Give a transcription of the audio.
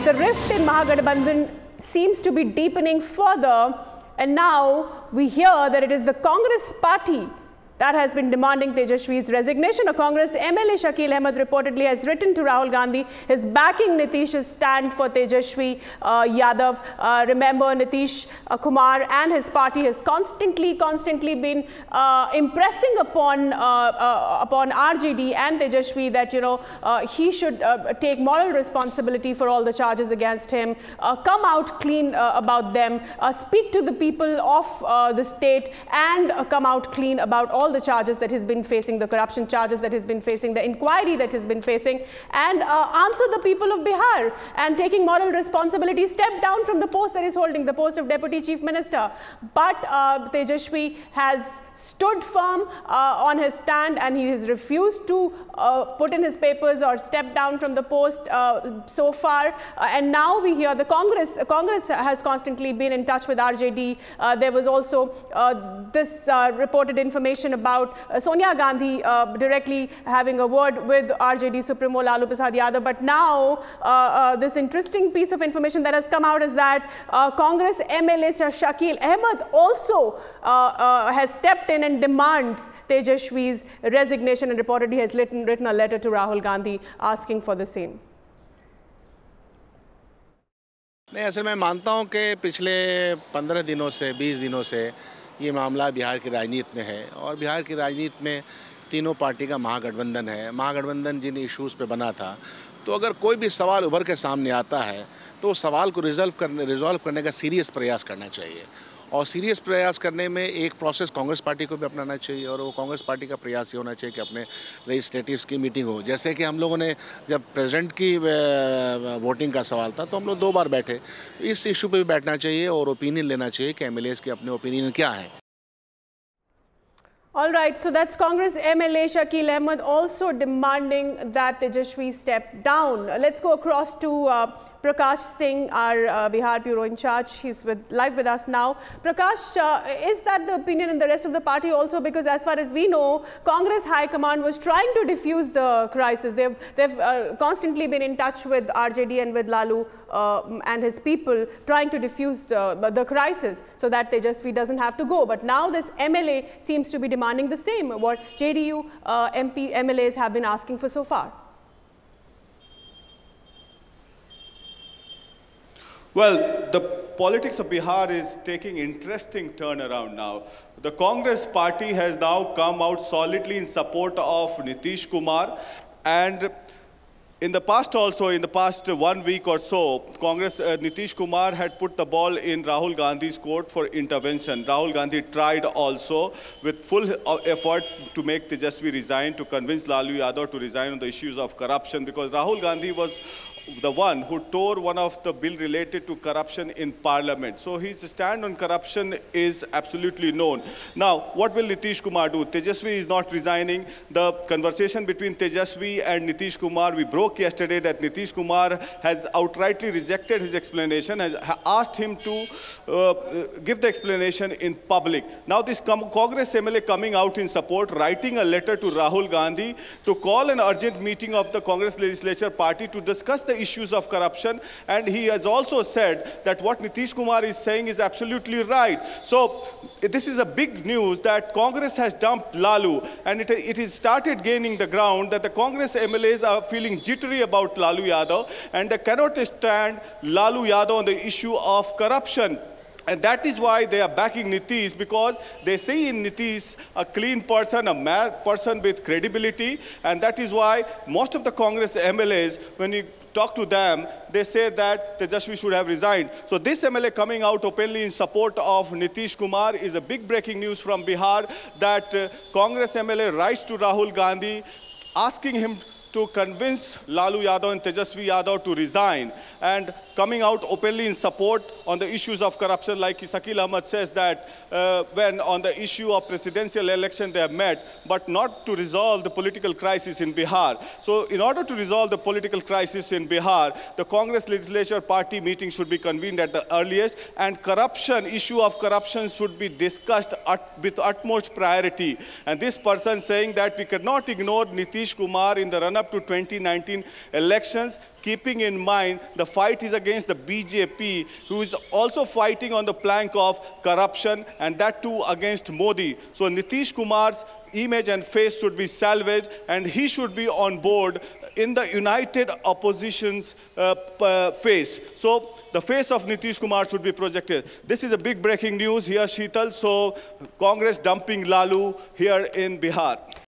the rift in Mahagathbandhan seems to be deepening further, and now we hear that it is the Congress party that has been demanding Tejaswi's resignation. A Congress MLA, Shakil Ahmed, reportedly has written to Rahul Gandhi, his backing Nitish's stand for Tejaswi Yadav. Remember, Nitish Kumar and his party has constantly been impressing upon RJD and Tejaswi that, he should take moral responsibility for all the charges against him, come out clean about them, speak to the people of the state, and come out clean about all the charges that he's been facing, the corruption charges that he's been facing, the inquiry that he's been facing, and answer the people of Bihar and taking moral responsibility, step down from the post that he's holding, the post of Deputy Chief Minister. But Tejaswi has stood firm on his stand, and he has refused to put in his papers or step down from the post so far. And now we hear the Congress has constantly been in touch with RJD. There was also this reported information about Sonia Gandhi directly having a word with RJD Supremo Lalu Prasad Yadav. But now this interesting piece of information that has come out is that Congress MLA Shakil Ahmed also has stepped in and demands Tejaswi's resignation, and reportedly has written a letter to Rahul Gandhi asking for the same. नहीं, असल मैं मानता हूं कि पिछले 15 दिनों से 20 दिनों से ये मामला बिहार की राजनीति में है, और बिहार की राजनीति में तीनों पार्टी का महागठबंधन है। महागठबंधन जिन इश्यूज़ पे बना था, तो अगर कोई भी सवाल उभर के सामने आता है तो उस सवाल को रिजॉल्व करने का सीरियस प्रयास करना चाहिए, और सीरियस प्रयास करने में एक प्रोसेस कांग्रेस पार्टी को भी अपनाना चाहिए, और वो कांग्रेस पार्टी का प्रयास ये होना चाहिए कि अपने लेजिस्लेटिव्स की मीटिंग हो। जैसे कि हम लोगों ने जब प्रेसिडेंट की वोटिंग का सवाल था तो हम लोग 2 बार बैठे, इस इशू पे भी बैठना चाहिए और ओपिनियन लेना चाहिए कि एमएलएस के अपने ओपिनियन क्या हैं। All right, so that's Congress MLA Shakil Ahmed also demanding that Tejaswi step down. Let's go across to Prakash Singh, our Bihar Bureau in charge. He's live with us now. Prakash, is that the opinion in the rest of the party also? Because as far as we know, Congress High Command was trying to diffuse the crisis. They've constantly been in touch with RJD and with Lalu and his people, trying to diffuse the crisis so that Tejaswi doesn't have to go. But now this MLA seems to be demanding the same, what JDU MLAs have been asking for so far. Well, the politics of Bihar is taking interesting turnaround now. The Congress party has now come out solidly in support of Nitish Kumar, and in the past 1 week or so, Nitish Kumar had put the ball in Rahul Gandhi's court for intervention. Rahul Gandhi tried also with full effort to make Tejaswi resign, to convince Lalu Yadav to resign on the issues of corruption, because Rahul Gandhi was the one who tore one of the bill related to corruption in Parliament. So his stand on corruption is absolutely known. Now, what will Nitish Kumar do? Tejaswi is not resigning. The conversation between Tejaswi and Nitish Kumar, we broke yesterday that Nitish Kumar has outrightly rejected his explanation, has asked him to give the explanation in public. Now this Congress MLA coming out in support, writing a letter to Rahul Gandhi to call an urgent meeting of the Congress Legislature Party to discuss the issues of corruption, and he has also said that what Nitish Kumar is saying is absolutely right. So this is a big news that Congress has dumped Lalu, and it has started gaining the ground that the Congress MLAs are feeling jittery about Lalu Yadav, and they cannot stand Lalu Yadav on the issue of corruption. And that is why they are backing Nitish, because they see in Nitish a clean person, a mad person with credibility, and that is why most of the Congress MLAs, when you talk to them, they say that Tejaswi should have resigned. So this MLA coming out openly in support of Nitish Kumar is a big breaking news from Bihar, that Congress MLA writes to Rahul Gandhi asking him to convince Lalu Yadav and Tejaswi Yadav to resign, and coming out openly in support on the issues of corruption, like Shakil Ahmed says that when on the issue of presidential election they have met, but not to resolve the political crisis in Bihar. So in order to resolve the political crisis in Bihar, the Congress Legislature Party meeting should be convened at the earliest, and issue of corruption should be discussed with utmost priority. And this person saying that we cannot ignore Nitish Kumar in the run run-up to 2019 elections, keeping in mind the fight is against the BJP, who is also fighting on the plank of corruption, and that too against Modi. So Nitish Kumar's image and face should be salvaged, and he should be on board in the united opposition's face. So the face of Nitish Kumar should be projected. This is a big breaking news here, Sheetal. So Congress dumping Lalu here in Bihar.